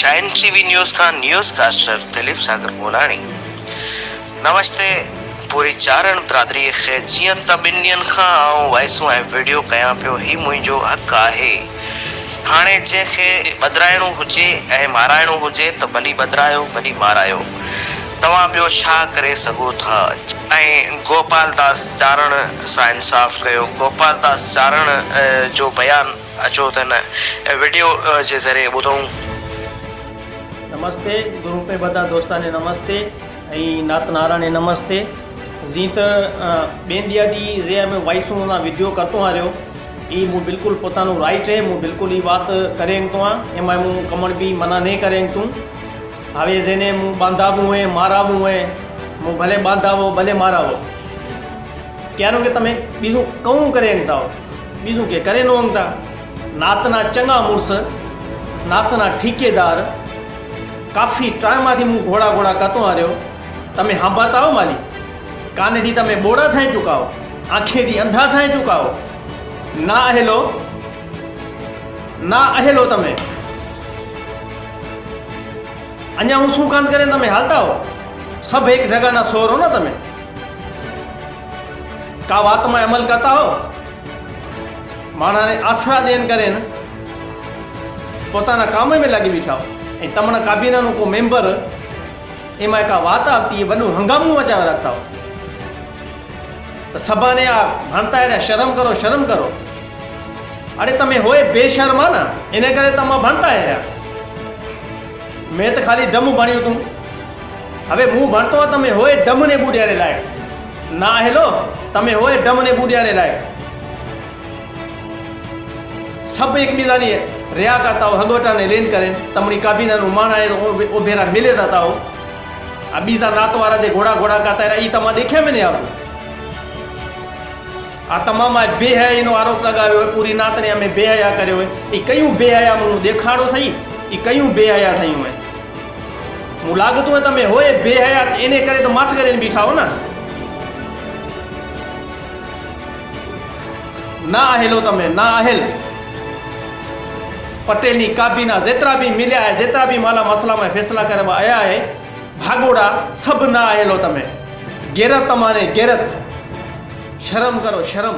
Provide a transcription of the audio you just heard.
Shine TV news का news caster Dilip सागर मोलानी। नमस्ते पूरी चारण बिरादरी खे जियं त ॿिनि ॾींहंनि खां आउं वॉइसूं ऐं वीडियो कयां पियो, ही मुंहिंजो हक़ आहे। हाणे जंहिंखे बदिराइणो हुजे ऐं माराइणो हुजे त भली बदिरायो भली मारायो, तव्हां ॿियो छा करे सघो था। ऐं गोपाल दास चारण सां इंसाफ़ कयो। गोपाल दास चारण जो बयान अचो त न वीडियो जे ज़रिए ॿुधूं। नमस्ते ग्रुप में बधा दोस्ताने नमस्ते ऐं नात नारायणे नमस्ते। जी त ॿियनि ॾींहं ॾी जे में वॉइसूं वीडियो करतो आ रहियो, ई मूं बिल्कुल पोतानो राइट है, मूं बिल्कुल ई बात करें तो एम मूं कमण भी मना नहीं करें तूं। हवे जेने मूं बांधावू है मारावू है, मूं भले बांधावो भले मारावो, क्यारो के तमें बीजू कहूँ करें था, बीजू के करे नो था। नातना चंगा मुड़स, नातना ठीकेदार, काफ़ी टाइम आदि मूं घोड़ा घोड़ा कतो आ रहियो, तमें हांभाता हो माली काने थी तमें बोड़ा थाई चुका हो, आंखें थी अंधा थाई चुका हो। ना अहेलो तमें अञा हूँ शू कान करे तमें हालता हो, सब एक जगह ना सोर हो ना तमें का बात में अमल करता हो। माना ने आसरा देन करे न पोताना काम में लगी बीठा हो, तमना काबीना नो को मेंबर एम का बात आती है वनु हंगामू मचा रखता हो। तो सभाने आ भणता है शर्म करो शर्म करो। अरे तमें होए बेशर्मा ना इने करे तमा भणता है। मैं तो खाली डम भण्यो तू, हवे मु भणतो तमें होए डम ने बूढ़ियारे लायक ना हेलो, तमें होए डम ने बूढ़ियारे लायक। सब एक बीजानी रिया करता हो, हगोटा ने लेन करें तमनी काबीना नु माना है तो भेरा मिले जाता हो। आ बीजा नात वाला दे घोड़ा घोड़ा करता है, ई तमा देखे में नहीं आतो। आ तमाम बेहया नो आरोप लगाव्यो है, पूरी नात ने हमें बेहया कर्यो है। ई कयूं बेहया मु देखाड़ो थई, ई कयूं बेहया थयूं है। मु लागतो है तमे होए बेहया एने करे तो माठ करे बीठा हो ना अहेलो तमे ना अहेल। पटेल की काबीना जेतरा भी मिल्या है, जेतरा भी माला मसला में फैसला करवा आया है, भागोड़ा सब ना अहेलो तमे। गैरत तमाने गैरत, शर्म करो शर्म।